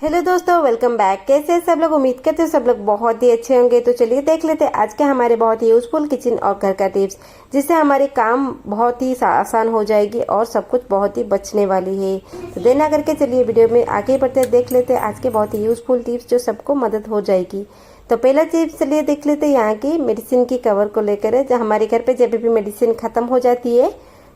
Hello दोस्तों, welcome back. कैसे हैं सब लोग? उम्मीद करते हैं सब लोग बहुत ही अच्छे होंगे। तो चलिए देख लेते हैं आज के हमारे बहुत ही यूजफुल किचन और घर का टिप्स, जिससे हमारे काम बहुत ही आसान हो जाएगी और सब कुछ बहुत ही बचने वाली है। तो देर ना करके चलिए वीडियो में आगे बढ़ते हैं, देख लेते हैं आज के बहुत ही यूजफुल टिप्स जो सबको मदद हो जाएगी। तो पहला टिप्स चलिए देख लेते हैं यहाँ की मेडिसिन की कवर को लेकर है। जब हमारे घर पे जब भी मेडिसिन खत्म हो जाती है,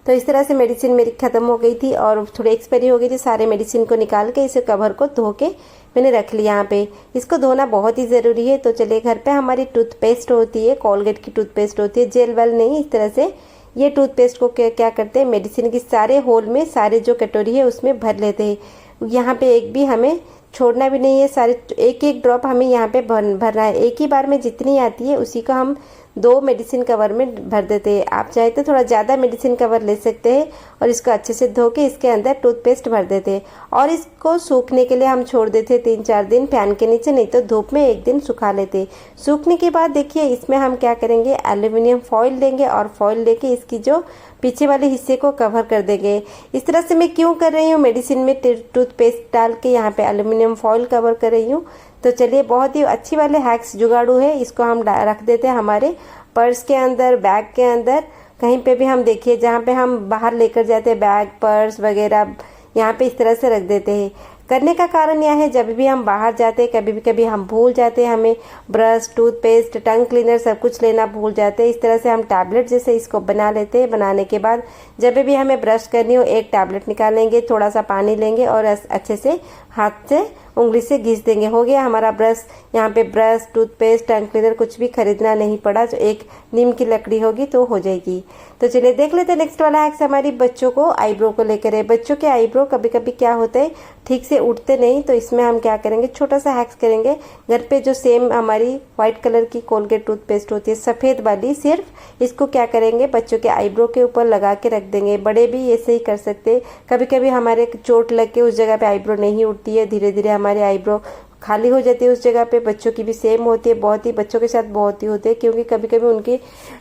तो इस तरह से मेडिसिन मेरी खत्म हो गई थी और थोड़ी एक्सपायरी हो गई थी। सारे मेडिसिन को निकाल के इसे कवर को धो के मैंने रख लिया यहाँ पे। इसको धोना बहुत ही ज़रूरी है। तो चलिए, घर पे हमारी टूथपेस्ट होती है, कोलगेट की टूथपेस्ट होती है, जेल वेल नहीं। इस तरह से ये टूथपेस्ट को क्या करते हैं, मेडिसिन की सारे होल में, सारे जो कटोरी है उसमें भर लेते हैं। यहाँ पे एक भी हमें छोड़ना भी नहीं है, सारे एक एक ड्रॉप हमें यहाँ पे भरना है। एक ही बार में जितनी आती है उसी को हम 2 मेडिसिन कवर में भर देते हैं। आप चाहे तो थोड़ा ज़्यादा मेडिसिन कवर ले सकते हैं और इसको अच्छे से धो के इसके अंदर टूथपेस्ट भर देते हैं और इसको सूखने के लिए हम छोड़ देते हैं 3-4 दिन फैन के नीचे, नहीं तो धूप में 1 दिन सुखा लेते। सूखने के बाद देखिए इसमें हम क्या करेंगे, एल्यूमिनियम फॉइल लेंगे और फॉइल लेके इसकी जो पीछे वाले हिस्से को कवर कर देंगे। इस तरह से मैं क्यों कर रही हूँ, मेडिसिन में टूथपेस्ट डाल के यहाँ पे एल्यूमिनियम फॉइल कवर कर रही हूँ। तो चलिए, बहुत ही अच्छी वाले हैक्स जुगाड़ू है। इसको हम रख देते हैं हमारे पर्स के अंदर, बैग के अंदर, कहीं पे भी हम देखिए जहाँ पे हम बाहर लेकर जाते हैं बैग, पर्स वगैरह, यहाँ पे इस तरह से रख देते हैं। करने का कारण यह है, जब भी हम बाहर जाते हैं कभी हम भूल जाते हैं, हमें ब्रश, टूथपेस्ट, टंग क्लीनर सब कुछ लेना भूल जाते हैं। इस तरह से हम टैबलेट जैसे इसको बना लेते हैं। बनाने के बाद जब भी हमें ब्रश करनी हो, एक टैबलेट निकालेंगे, थोड़ा सा पानी लेंगे और अच्छे से हाथ से उंगली से घिस देंगे, हो गया हमारा ब्रश। यहाँ पे ब्रश, टूथपेस्ट, टंग क्लीनर कुछ भी खरीदना नहीं पड़ा। जो एक नीम की लकड़ी होगी तो हो जाएगी। तो चलिए देख लेते हैं नेक्स्ट वाला हैक्स हमारी बच्चों को आईब्रो को लेकर है। बच्चों के आईब्रो कभी कभी क्या होता है, ठीक से उठते नहीं। तो इसमें हम क्या करेंगे, छोटा सा हैक्स करेंगे। घर पे जो सेम हमारी व्हाइट कलर की कोलगेट टूथपेस्ट होती है, सफ़ेद वाली, सिर्फ इसको क्या करेंगे, बच्चों के आईब्रो के ऊपर लगा के रख देंगे। बड़े भी ऐसे ही कर सकते। कभी कभी हमारे चोट लग के उस जगह पे आईब्रो नहीं उठती है, धीरे धीरे हमारे आईब्रो खाली हो जाती है उस जगह पे। बच्चों की भी सेम होती है, बहुत ही बच्चों के साथ बहुत ही होते हैं, क्योंकि कभी कभी उनके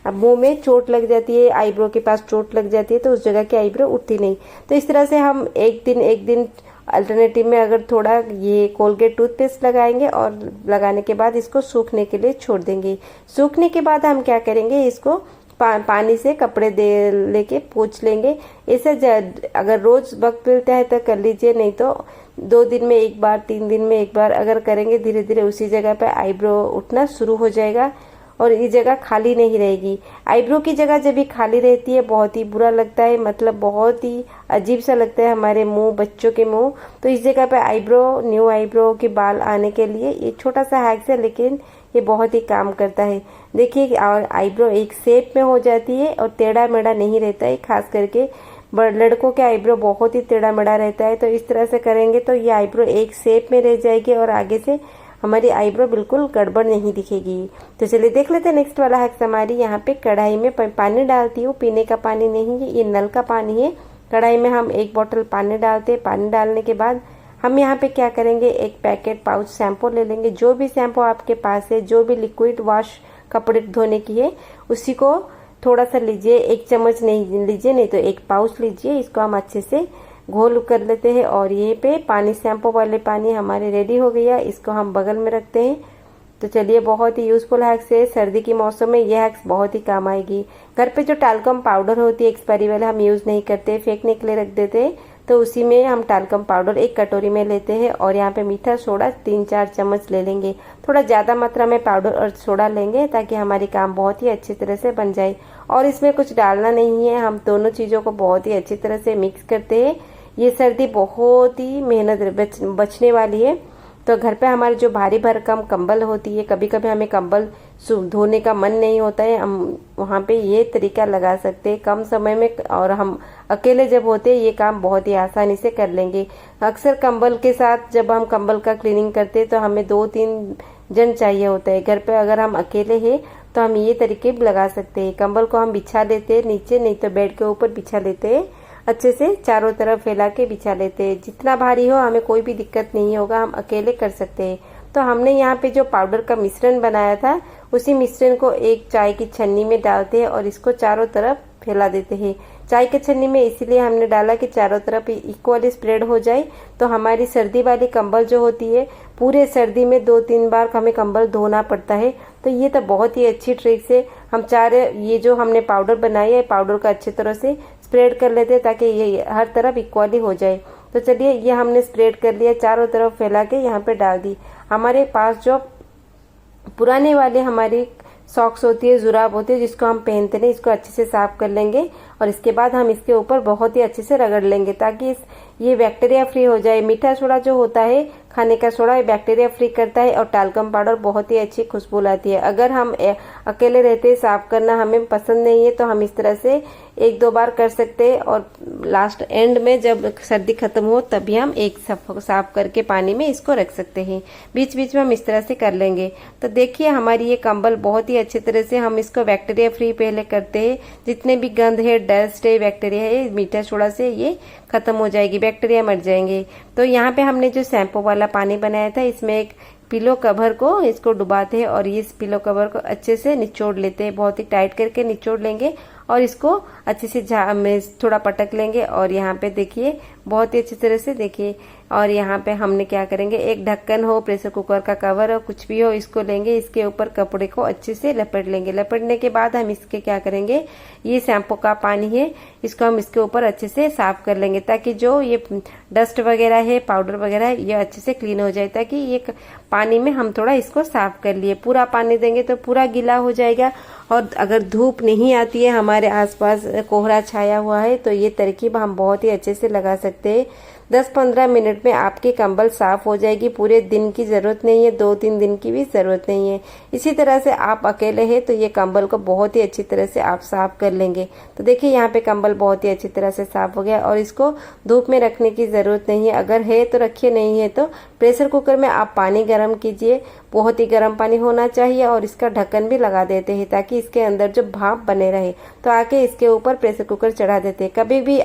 मुंह में चोट लग जाती है, आईब्रो के पास चोट लग जाती है, तो उस जगह की आईब्रो उठती नहीं। तो इस तरह से हम एक दिन अल्टरनेटिव में अगर थोड़ा ये कोलगेट टूथपेस्ट लगाएंगे और लगाने के बाद इसको सूखने के लिए छोड़ देंगे। सूखने के बाद हम क्या करेंगे, इसको पानी से कपड़े दे लेके पोंछ लेंगे। ऐसे अगर रोज वक्त मिलता है तो कर लीजिए, नहीं तो 2 दिन में एक बार, 3 दिन में एक बार अगर करेंगे, धीरे धीरे उसी जगह पे आईब्रो उठना शुरू हो जाएगा और ये जगह खाली नहीं रहेगी। आईब्रो की जगह जब भी खाली रहती है बहुत ही बुरा लगता है, मतलब बहुत ही अजीब सा लगता है हमारे मुंह, बच्चों के मुंह। तो इस जगह पे आईब्रो, न्यू आईब्रो के बाल आने के लिए ये छोटा सा हैक्स है, लेकिन ये बहुत ही काम करता है। देखिए, और आईब्रो एक शेप में हो जाती है और टेढ़ा मेढ़ा नहीं रहता है। खास करके लड़कों के आईब्रो बहुत ही टेढ़ा मेढ़ा रहता है। तो इस तरह से करेंगे तो ये आईब्रो एक शेप में रह जाएगी और आगे से हमारी आईब्रो बिल्कुल गड़बड़ नहीं दिखेगी। तो चलिए देख लेते हैं नेक्स्ट वाला हैक्स हमारी। यहाँ पे कढ़ाई में पानी डालती हूँ, पीने का पानी नहीं है, ये नल का पानी है। कढ़ाई में हम 1 बोतल पानी डालते हैं। पानी डालने के बाद हम यहाँ पे क्या करेंगे, एक पैकेट पाउच शैम्पू ले लेंगे। जो भी शैम्पू आपके पास है, जो भी लिक्विड वॉश कपड़े धोने की है, उसी को थोड़ा सा लीजिए। 1 चम्मच नहीं लीजिए, नहीं तो 1 पाउच लीजिए। इसको हम अच्छे से घोल कर लेते हैं और ये पे पानी, शैम्पू वाले पानी हमारे रेडी हो गया। इसको हम बगल में रखते हैं। तो चलिए, बहुत ही यूजफुल हैक्स है। सर्दी के मौसम में ये हैक्स बहुत ही काम आएगी। घर पे जो टाल्कम पाउडर होती है एक्सपायरी वाले, हम यूज नहीं करते, फेंकने के लिए रख देते हैं। तो उसी में हम टाल्कम पाउडर 1 कटोरी में लेते हैं और यहाँ पे मीठा सोडा 3-4 चम्मच ले लेंगे। थोड़ा ज़्यादा मात्रा में पाउडर और सोडा लेंगे ताकि हमारी काम बहुत ही अच्छी तरह से बन जाए। और इसमें कुछ डालना नहीं है, हम दोनों चीज़ों को बहुत ही अच्छी तरह से मिक्स करते हैं। ये सर्दी बहुत ही मेहनत बचने वाली है। तो घर पे हमारे जो भारी भरकम कंबल होती है, कभी कभी हमें कंबल धोने का मन नहीं होता है, हम वहाँ पे ये तरीका लगा सकते हैं कम समय में, और हम अकेले जब होते हैं ये काम बहुत ही आसानी से कर लेंगे। अक्सर कंबल के साथ जब हम कंबल का क्लीनिंग करते हैं तो हमें 2-3 जन चाहिए होता है। घर पे अगर हम अकेले हैं तो हम ये तरीके लगा सकते हैं। कंबल को हम बिछा लेते हैं नीचे, नहीं तो बेड के ऊपर बिछा लेते हैं, अच्छे से चारों तरफ फैला के बिछा लेते हैं। जितना भारी हो हमें कोई भी दिक्कत नहीं होगा, हम अकेले कर सकते हैं। तो हमने यहाँ पे जो पाउडर का मिश्रण बनाया था, उसी मिश्रण को एक चाय की छन्नी में डालते हैं और इसको चारों तरफ फैला देते हैं। चाय के छन्नी में इसीलिए हमने डाला कि चारों तरफ इक्वली स्प्रेड हो जाए। तो हमारी सर्दी वाली कंबल जो होती है, पूरे सर्दी में 2-3 बार हमें कंबल धोना पड़ता है। तो ये तो बहुत ही अच्छी ट्रिक से हम ये जो हमने पाउडर बनाई है, पाउडर का अच्छी तरह से स्प्रेड कर लेते हैं ताकि ये हर तरफ इक्वली हो जाए। तो चलिए ये हमने स्प्रेड कर लिया, चारों तरफ फैला के यहाँ पे डाल दी। हमारे पास जो पुराने वाले हमारी सॉक्स होती है, जुराब होती है, जिसको हम पहनते हैं, इसको अच्छे से साफ कर लेंगे और इसके बाद हम इसके ऊपर बहुत ही अच्छे से रगड़ लेंगे ताकि ये बैक्टीरिया फ्री हो जाए। मीठा सोडा जो होता है, खाने का सोडा, ये बैक्टीरिया फ्री करता है और टाल्कम पाउडर बहुत ही अच्छी खुशबू लाती है। अगर हम अकेले रहते साफ करना हमें पसंद नहीं है तो हम इस तरह से 1-2 बार कर सकते हैं और लास्ट एंड में जब सर्दी खत्म हो तभी हम एक साफ करके पानी में इसको रख सकते हैं। बीच बीच में हम इस तरह से कर लेंगे। तो देखिए हमारी ये कंबल बहुत ही अच्छी तरह से हम इसको बैक्टीरिया फ्री पहले करते हैं। जितने भी गंध है, डस्ट है, बैक्टीरिया है, मीठा सोडा से ये खत्म हो जाएगी, बैक्टीरिया मर जाएंगे। तो यहाँ पे हमने जो शैम्पू वाला पानी बनाया था, इसमें एक पिलो कवर को इसको डुबाते हैं और इस पिलो कवर को अच्छे से निचोड़ लेते हैं। बहुत ही टाइट करके निचोड़ लेंगे और इसको अच्छे से में थोड़ा पटक लेंगे और यहाँ पे देखिए बहुत ही अच्छी तरह से देखिए। और यहाँ पे हमने क्या करेंगे, एक ढक्कन हो, प्रेशर कुकर का कवर हो, कुछ भी हो, इसको लेंगे, इसके ऊपर कपड़े को अच्छे से लपेट लेंगे। लपेटने के बाद हम इसके क्या करेंगे, ये शैम्पू का पानी है, इसको हम इसके ऊपर अच्छे से साफ कर लेंगे ताकि जो ये डस्ट वगैरह है, पाउडर वगैरह है, ये अच्छे से क्लीन हो जाए। ताकि ये पानी में हम थोड़ा इसको साफ कर लिए, पूरा पानी देंगे तो पूरा गीला हो जाएगा। और अगर धूप नहीं आती है, हमारे आसपास कोहरा छाया हुआ है, तो ये तरकीब हम बहुत ही अच्छे से लगा सकते हैं। 10-15 मिनट में आपकी कंबल साफ हो जाएगी। पूरे दिन की जरूरत नहीं है, 2-3 दिन की भी जरूरत नहीं है। इसी तरह से आप अकेले हैं तो ये कंबल को बहुत ही अच्छी तरह से आप साफ कर लेंगे। तो देखिए यहाँ पे कंबल बहुत ही अच्छी तरह से साफ हो गया और इसको धूप में रखने की जरूरत नहीं है। अगर है तो रखिए, नहीं है तो प्रेशर कुकर में आप पानी गर्म कीजिए, बहुत ही गर्म पानी होना चाहिए और इसका ढक्कन भी लगा देते हैं ताकि इसके अंदर जो भाप बने रहे। तो आके इसके ऊपर प्रेशर कुकर चढ़ा देते हैं। कभी भी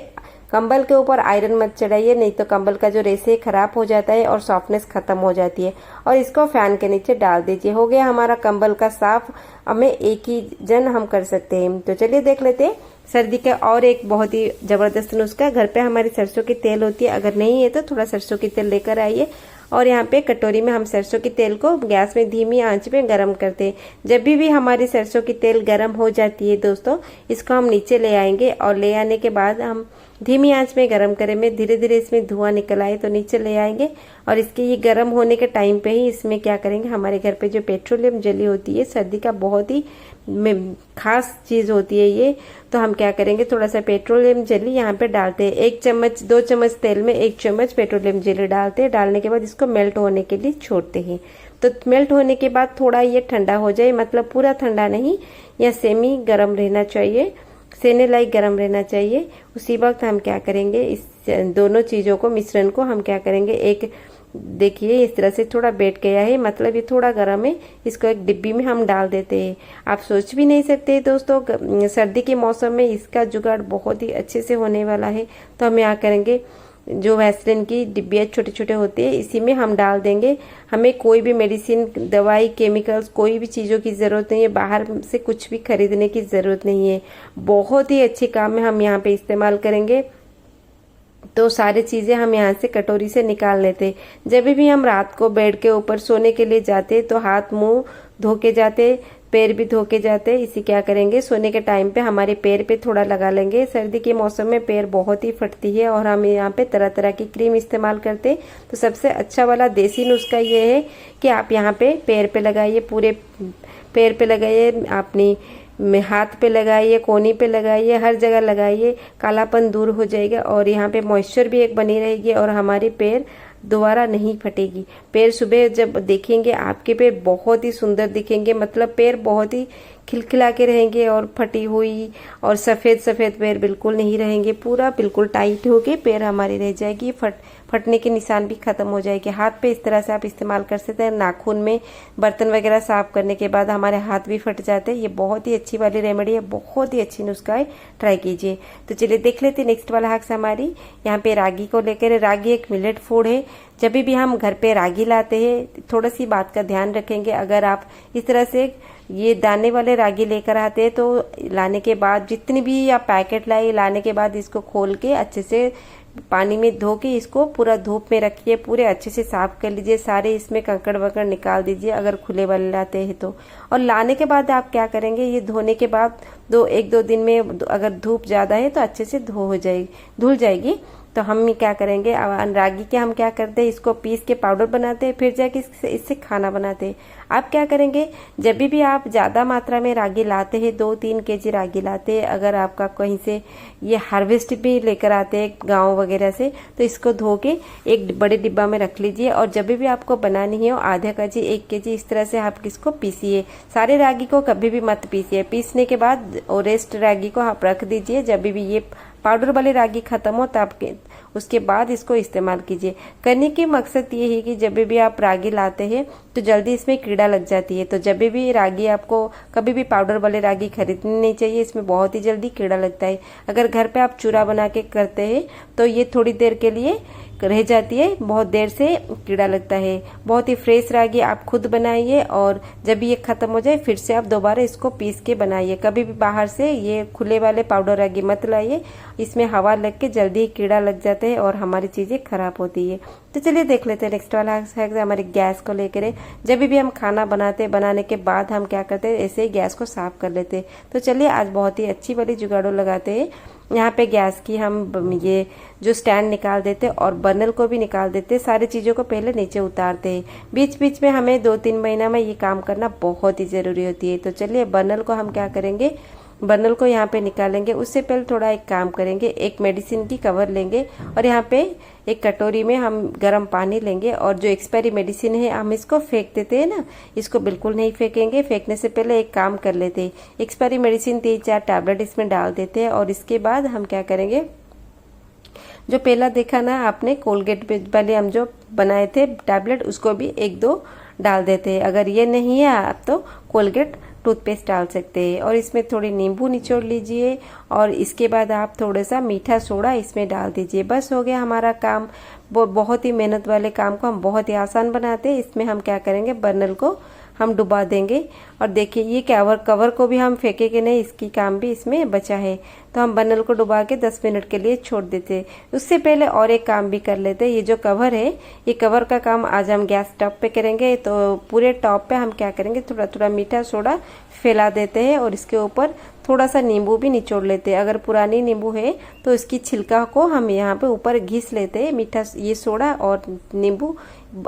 कंबल के ऊपर आयरन मत चढ़ाइए, नहीं तो कंबल का जो रेशे खराब हो जाता है और सॉफ्टनेस खत्म हो जाती है। और इसको फैन के नीचे डाल दीजिए। हो गया हमारा कंबल का साफ। हमें एक ही जन हम कर सकते हैं। तो चलिए देख लेते हैं सर्दी का और एक बहुत ही जबरदस्त नुस्खा। घर पे हमारी सरसों की तेल होती है, अगर नहीं है तो थोड़ा सरसों की तेल लेकर आइए और यहाँ पे कटोरी में हम सरसों की तेल को गैस में धीमी आंच पे गरम करते हैं। जब भी हमारी सरसों की तेल गरम हो जाती है दोस्तों, इसको हम नीचे ले आएंगे और ले आने के बाद हम धीमी आंच में गरम करेंगे। धीरे धीरे इसमें धुआं निकल आए तो नीचे ले आएंगे और इसके ये गरम होने के टाइम पे ही इसमें क्या करेंगे, हमारे घर पे जो पेट्रोलियम जेली होती है, सर्दी का बहुत ही खास चीज होती है ये। तो हम क्या करेंगे, थोड़ा सा पेट्रोलियम जेली यहाँ पे डालते हैं। 1 चम्मच 2 चम्मच तेल में 1 चम्मच पेट्रोलियम जेली डालते हैं। डालने के बाद इसको मेल्ट होने के लिए छोड़ते हैं। तो मेल्ट होने के बाद थोड़ा ये ठंडा हो जाए, मतलब पूरा ठंडा नहीं, या सेमी गरम रहना चाहिए, सेने लाइक गरम रहना चाहिए। उसी वक्त हम क्या करेंगे, इस दोनों चीजों को, मिश्रण को हम क्या करेंगे, एक देखिए इस तरह से थोड़ा बैठ गया है, मतलब ये थोड़ा गर्म है। इसको एक डिब्बी में हम डाल देते हैं। आप सोच भी नहीं सकते दोस्तों, सर्दी के मौसम में इसका जुगाड़ बहुत ही अच्छे से होने वाला है। तो हम यहाँ करेंगे, जो वैसलीन की डिब्बियाँ छोटे छोटे होते हैं, इसी में हम डाल देंगे। हमें कोई भी मेडिसिन, दवाई, केमिकल्स, कोई भी चीज़ों की ज़रूरत नहीं है। बाहर से कुछ भी खरीदने की ज़रूरत नहीं है। बहुत ही अच्छे काम में हम यहाँ पे इस्तेमाल करेंगे। तो सारी चीज़ें हम यहाँ से कटोरी से निकाल लेते। जब भी हम रात को बेड के ऊपर सोने के लिए जाते तो हाथ मुंह धो के जाते, पैर भी धो के जाते। इसी क्या करेंगे, सोने के टाइम पे हमारे पैर पे थोड़ा लगा लेंगे। सर्दी के मौसम में पैर बहुत ही फटती है और हम यहाँ पे तरह तरह की क्रीम इस्तेमाल करते। तो सबसे अच्छा वाला देसी नुस्खा ये है कि आप यहाँ पे पैर पे लगाइए, पूरे पैर पे लगाइए, अपनी हाथ पे लगाइए, कोनी पे लगाइए, हर जगह लगाइए। कालापन दूर हो जाएगा और यहाँ पे मॉइस्चर भी एक बनी रहेगी और हमारी पैर दोबारा नहीं फटेगी। पैर सुबह जब देखेंगे आपके पैर बहुत ही सुंदर दिखेंगे, मतलब पैर बहुत ही खिलखिला के रहेंगे और फटी हुई और सफ़ेद सफ़ेद पैर बिल्कुल नहीं रहेंगे। पूरा बिल्कुल टाइट होके पैर हमारी रह जाएगी, फटने के निशान भी खत्म हो जाएगी। हाथ पे इस तरह से आप इस्तेमाल कर सकते हैं। नाखून में बर्तन वगैरह साफ करने के बाद हमारे हाथ भी फट जाते हैं। ये बहुत ही अच्छी वाली रेमेडी है, बहुत ही अच्छी नुस्खा है, ट्राई कीजिए। तो चलिए देख लेते हैं नेक्स्ट वाला हैक्स हमारी। यहाँ पे रागी को लेकर, रागी एक मिलेट फूड है। जब भी हम घर पे रागी लाते हैं, थोड़ा सी बात का ध्यान रखेंगे। अगर आप इस तरह से ये दाने वाले रागी लेकर आते हैं तो लाने के बाद जितनी भी आप पैकेट लाए, लाने के बाद इसको खोल के अच्छे से पानी में धो के इसको पूरा धूप में रखिए, पूरे अच्छे से साफ कर लीजिए, सारे इसमें कंकड़ वकड़ निकाल दीजिए अगर खुले वाले लाते हैं तो। और लाने के बाद आप क्या करेंगे, ये धोने के बाद एक दो दिन में अगर धूप ज्यादा है तो अच्छे से धुल जाएगी। तो हम क्या करेंगे, रागी के हम क्या करते हैं, इसको पीस के पाउडर बनाते हैं, फिर जाके इससे खाना बनाते हैं। आप क्या करेंगे, जब भी आप ज्यादा मात्रा में रागी लाते हैं, 2-3 केजी रागी लाते हैं, अगर आपका कहीं से ये हार्वेस्ट भी लेकर आते हैं गांव वगैरह से, तो इसको धो के एक बड़े डिब्बा में रख लीजिए। और जब भी आपको बनानी है आधा केजी 1 केजी इस तरह से आप इसको पीसिए। सारे रागी को कभी भी मत पीसिए। पीसने के बाद और रेस्ट रागी को आप रख दीजिए। जब भी ये पाउडर वाली रागी खत्म हो तब उसके बाद इसको इस्तेमाल कीजिए। करने की मकसद ये है कि जब भी आप रागी लाते हैं तो जल्दी इसमें कीड़ा लग जाती है। तो जब भी रागी आपको कभी भी पाउडर वाले रागी खरीदनी नहीं चाहिए, इसमें बहुत ही जल्दी कीड़ा लगता है। अगर घर पे आप चूरा बना के करते हैं तो ये थोड़ी देर के लिए रह जाती है, बहुत देर से कीड़ा लगता है। बहुत ही फ्रेश रागी आप खुद बनाइए और जब ये खत्म हो जाए फिर से आप दोबारा इसको पीस के बनाइए। कभी भी बाहर से ये खुले वाले पाउडर रागी मत लाइए, इसमें हवा लग के जल्दी ही कीड़ा लग जाते हैं और हमारी चीजें खराब होती है। तो चलिए देख लेते हैं नेक्स्ट वाला है हमारे गैस को लेकर। जब भी हम खाना बनाने के बाद हम क्या करते हैं, ऐसे ही गैस को साफ कर लेते हैं। तो चलिए आज बहुत ही अच्छी वाली जुगाड़ो लगाते हैं। यहाँ पे गैस की हम ये जो स्टैंड निकाल देते और बर्नल को भी निकाल देते, सारी चीजों को पहले नीचे उतारते हैं। बीच बीच में हमें 2-3 महीना में ये काम करना बहुत ही जरूरी होती है। तो चलिए बर्नल को हम क्या करेंगे, बर्नल को यहाँ पे निकालेंगे। उससे पहले थोड़ा एक काम करेंगे, एक मेडिसिन की कवर लेंगे और यहाँ पे एक कटोरी में हम गर्म पानी लेंगे और जो एक्सपायरी मेडिसिन है हम इसको फेंक देते हैं ना, इसको बिल्कुल नहीं फेंकेंगे। फेंकने से पहले एक काम कर लेते हैं, एक्सपायरी मेडिसिन 3-4 टैबलेट इसमें डाल देते हैं। और इसके बाद हम क्या करेंगे, जो पहला देखा ना आपने कोलगेट वाले हम जो बनाए थे टैबलेट, उसको भी 1-2 डाल देते हैं। अगर ये नहीं है आप तो कोलगेट टूथपेस्ट डाल सकते हैं। और इसमें थोड़ी नींबू निचोड़ लीजिए और इसके बाद आप थोड़ा सा मीठा सोडा इसमें डाल दीजिए। बस हो गया हमारा काम। बहुत ही मेहनत वाले काम को हम बहुत ही आसान बनाते हैं। इसमें हम क्या करेंगे, बर्नल को हम डुबा देंगे और देखिए ये कवर को भी हम फेंकेंगे नहीं, इसकी काम भी इसमें बचा है। तो हम बर्नल को डुबा के 10 मिनट के लिए छोड़ देते। उससे पहले और एक काम भी कर लेते। ये जो कवर है, ये कवर का काम आज हम गैस टॉप पे करेंगे। तो पूरे टॉप पे हम क्या करेंगे, थोड़ा थोड़ा मीठा सोडा फैला देते हैं और इसके ऊपर थोड़ा सा नींबू भी निचोड़ लेते हैं। अगर पुरानी नींबू है तो इसकी छिलका को हम यहाँ पे ऊपर घिस लेते हैं। मीठा ये सोडा और नींबू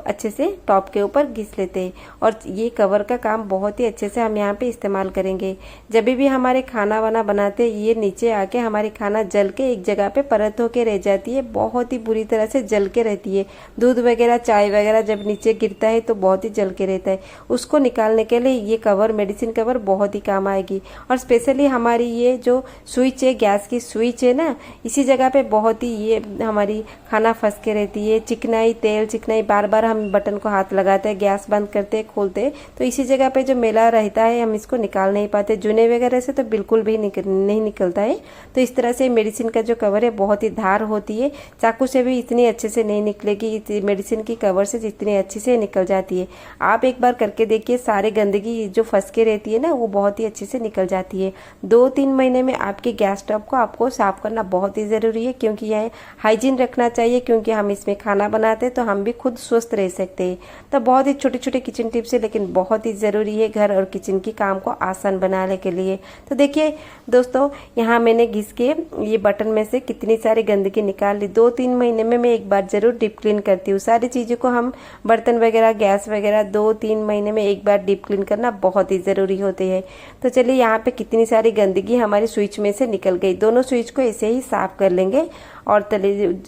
अच्छे से टॉप के ऊपर घिस लेते हैं। और ये कवर का काम बहुत ही अच्छे से हम यहाँ पे इस्तेमाल करेंगे। जब भी हमारे खाना वाना बनाते ये नीचे आके हमारी खाना जल के एक जगह पे परत होके रह जाती है, बहुत ही बुरी तरह से जल के रहती है। दूध वगैरह चाय वगैरह जब नीचे गिरता है तो बहुत ही जल के रहता है। उसको निकालने के लिए ये कवर, मेडिसिन कवर बहुत ही काम आएगी। और स्पेशली हमारी ये जो स्विच है, गैस की स्विच है ना, इसी जगह पे बहुत ही ये हमारी खाना फंस के रहती है। चिकनाई, तेल चिकनाई, बार बार हम बटन को हाथ लगाते हैं, गैस बंद करते खोलते, तो इसी जगह पे जो मेला रहता है हम इसको निकाल नहीं पाते। जूने वगैरह से तो बिल्कुल भी नहीं निकलता है। तो इस तरह से मेडिसिन का जो कवर है बहुत ही धार होती है, चाकू से भी इतनी अच्छे से नहीं निकलेगी, मेडिसिन की कवर से जितनी अच्छे से निकल जाती है। आप एक बार करके देखिए, सारे गंदगी जो फंस के रहती है ना वो बहुत ही अच्छे से निकल जाती है। 2-3 महीने में आपके गैस स्टोव को आपको साफ करना बहुत ही जरूरी है, क्योंकि यह हाइजीन रखना चाहिए, क्योंकि हम इसमें खाना बनाते हैं तो हम भी खुद स्वस्थ रह सकते हैं। तो बहुत ही छोटे छोटे किचन टिप्स है, लेकिन बहुत ही जरूरी है घर और किचन की काम को आसान बनाने के लिए। तो देखिए दोस्तों, यहाँ मैंने घिस के ये बटन में से कितनी सारी गंदगी निकाल ली। 2-3 महीने में मैं एक बार जरूर डीप क्लीन करती हूँ। सारी चीजों को हम बर्तन वगैरह, गैस वगैरह 2-3 महीने में एक बार डीप क्लीन करना बहुत ही जरूरी होते हैं। तो चलिए यहाँ पे कितनी सारी गंदगी हमारी स्विच में से निकल गई। दोनों स्विच को ऐसे ही साफ कर लेंगे और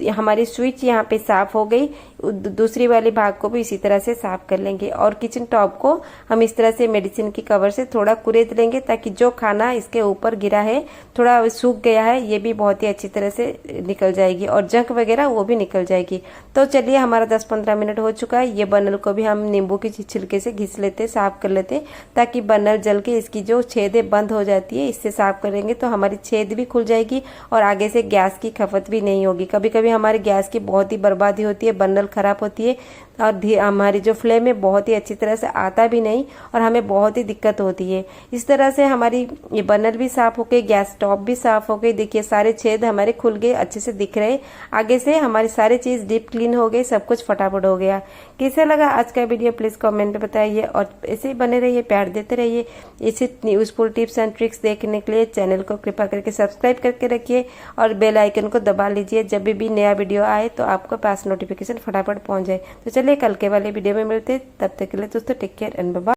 हमारी स्विच यहाँ पे साफ हो गई। दूसरी वाली भाग को भी इसी तरह से साफ कर लेंगे। और किचन टॉप को हम इस तरह से मेडिसिन की कवर से थोड़ा कुरेद लेंगे ताकि जो खाना इसके ऊपर गिरा है, थोड़ा सूख गया है, ये भी बहुत ही अच्छी तरह से निकल जाएगी और जंक वगैरह वो भी निकल जाएगी। तो चलिए हमारा 10-15 मिनट हो चुका है। ये बर्नल को भी हम नींबू की छिलके से घिस लेते, साफ कर लेते ताकि बर्नल जल के इसकी जो छेदें बंद हो जाती है, इससे साफ करेंगे तो हमारी छेद भी खुल जाएगी और आगे से गैस की खपत भी नहीं होगी। कभी कभी हमारे गैस की बहुत ही बर्बादी होती है, बर्नल खराब होती है और हमारी जो फ्लेम है बहुत ही अच्छी तरह से आता भी नहीं और हमें बहुत ही दिक्कत होती है। इस तरह से हमारी ये बर्नल भी साफ हो गई, गैस टॉप भी साफ हो गई। देखिए सारे छेद हमारे खुल गए, अच्छे से दिख रहे। आगे से हमारी सारी चीज डीप क्लीन हो गई, सब कुछ फटाफट हो गया। कैसा लगा आज का वीडियो प्लीज कमेंट में बताइए और ऐसे ही बने रहिए, प्यार देते रहिए। ऐसे यूजफुल टिप्स एंड ट्रिक्स देखने के लिए चैनल को कृपा करके सब्सक्राइब करके रखिए और बेल आइकन को दबा लीजिए। जब भी नया वीडियो आए तो आपको पास नोटिफिकेशन फटाफट पहुंच जाए। तो चलिए कल के वाले वीडियो में मिलते हैं, तब तक के लिए दोस्तों टेक केयर एंड बाय।